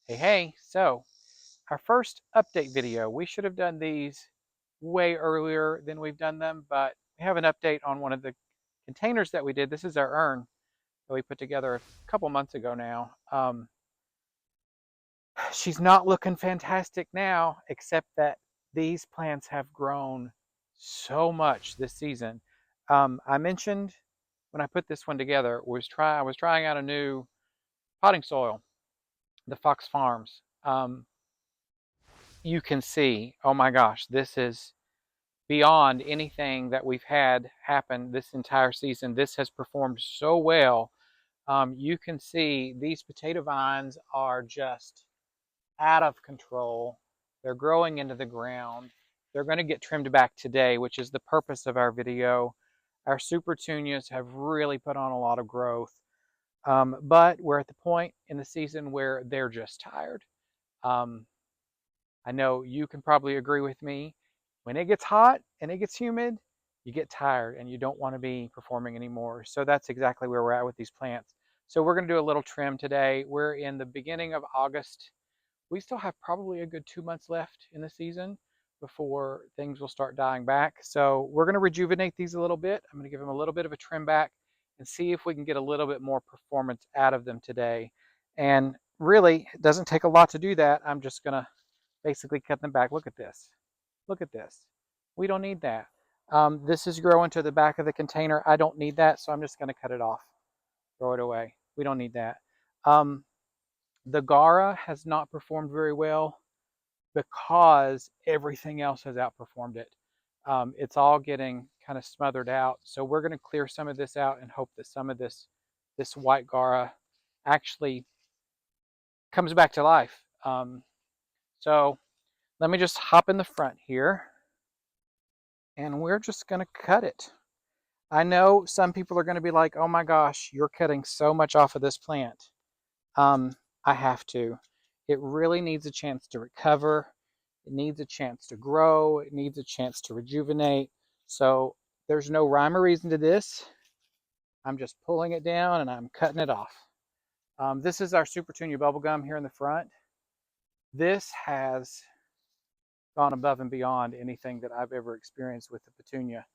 Hey, so our first update video, we should have done these way earlier than we've done them, but we have an update on one of the containers that we did. This is our urn that we put together a couple months ago now. She's not looking fantastic now, except that these plants have grown so much this season. I mentioned when I put this one together, I was trying out a new potting soil, the Fox Farms. You can see, oh my gosh, this is beyond anything that we've had happen this entire season. This has performed so well. You can see these potato vines are just out of control. They're growing into the ground. They're going to get trimmed back today, which is the purpose of our video. Our super petunias have really put on a lot of growth, but we're at the point in the season where they're just tired. Um, I know you can probably agree with me. When it gets hot and it gets humid, you get tired and you don't want to be performing anymore. So that's exactly where we're at with these plants. So we're going to do a little trim today. We're in the beginning of August. We still have probably a good 2 months left in the season before things will start dying back. So we're going to rejuvenate these a little bit. I'm going to give them a little bit of a trim back and see if we can get a little bit more performance out of them today. And really, it doesn't take a lot to do that. I'm just going to basically cut them back. Look at this. Look at this. We don't need that. This is growing to the back of the container. I don't need that, so I'm just going to cut it off. Throw it away. We don't need that. The Gara has not performed very well because everything else has outperformed it. It's all getting kind of smothered out. So we're going to clear some of this out and hope that some of this white Gara actually comes back to life. So let me just hop in the front here and we're just going to cut it. I know some people are going to be like, oh my gosh, you're cutting so much off of this plant. I have to. It really needs a chance to recover. It needs a chance to grow. It needs a chance to rejuvenate. So there's no rhyme or reason to this. I'm just pulling it down and I'm cutting it off. This is our Super Petunia bubblegum here in the front. This has gone above and beyond anything that I've ever experienced with the petunia.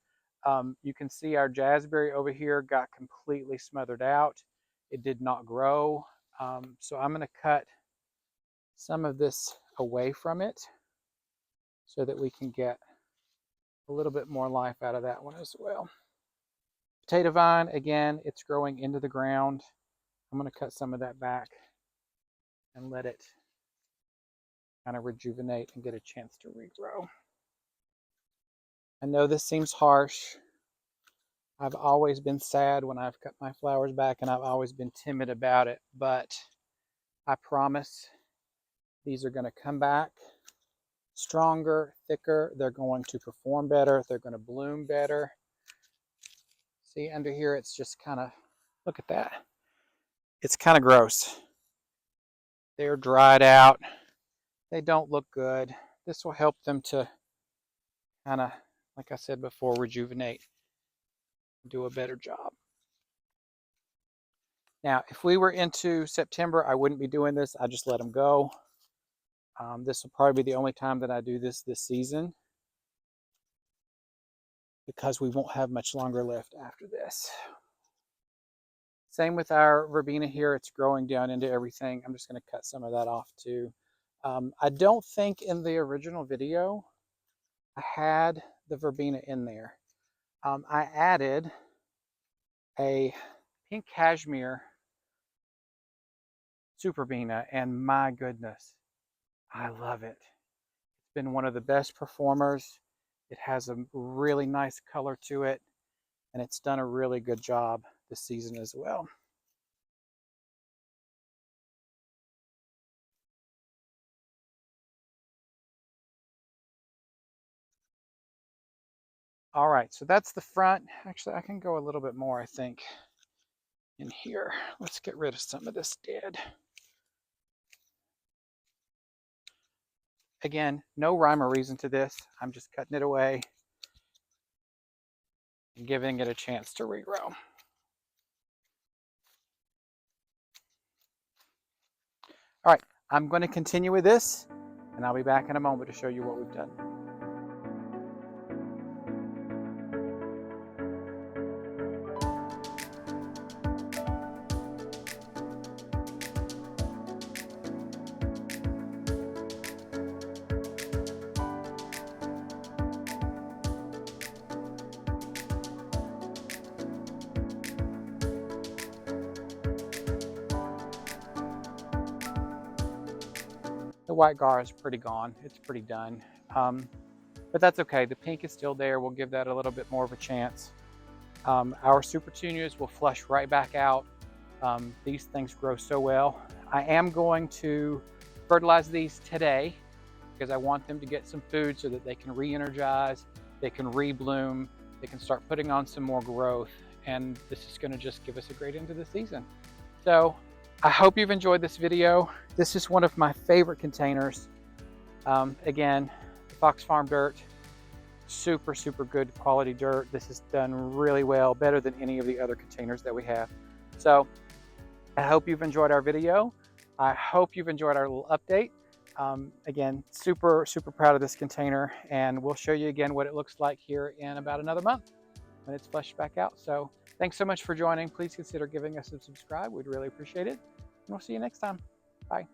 You can see our jazzberry over here got completely smothered out. It did not grow. So I'm going to cut some of this away from it so that we can get a little bit more life out of that one as well. Potato vine, again, it's growing into the ground. I'm going to cut some of that back and let it kind of rejuvenate and get a chance to regrow. I know this seems harsh. I've always been sad when I've cut my flowers back and I've always been timid about it, but I promise these are going to come back stronger, thicker. They're going to perform better. They're going to bloom better. See, under here, it's just kind of, look at that. It's kind of gross. They're dried out. They don't look good. This will help them to kind of, like I said before, rejuvenate, do a better job. Now, if we were into September, I wouldn't be doing this. I just let them go. This will probably be the only time that I do this season because we won't have much longer left after this. Same with our verbena here. It's growing down into everything. I'm just going to cut some of that off too. I don't think in the original video I had the verbena in there. I added a pink cashmere super verbena, and my goodness, I love it. It's been one of the best performers. It has a really nice color to it, and it's done a really good job this season as well. All right, so that's the front. Actually, I can go a little bit more, I think, in here. Let's get rid of some of this dead. Again, no rhyme or reason to this. I'm just cutting it away and giving it a chance to regrow. All right, I'm going to continue with this, and I'll be back in a moment to show you what we've done. The white gar is pretty gone. It's pretty done. But that's okay. The pink is still there. We'll give that a little bit more of a chance. Our super petunias will flush right back out. These things grow so well. I am going to fertilize these today because I want them to get some food so that they can re-energize, they can re-bloom, they can start putting on some more growth, and this is going to just give us a great end to the season. So I hope you've enjoyed this video. This is one of my favorite containers. Again, Fox Farm dirt, super good quality dirt. This is done really well, better than any of the other containers that we have. So I hope you've enjoyed our video. I hope you've enjoyed our little update. Again, super proud of this container, and we'll show you again what it looks like here in about another month when it's flushed back out. So thanks so much for joining. Please consider giving us a subscribe. We'd really appreciate it. And we'll see you next time. Bye.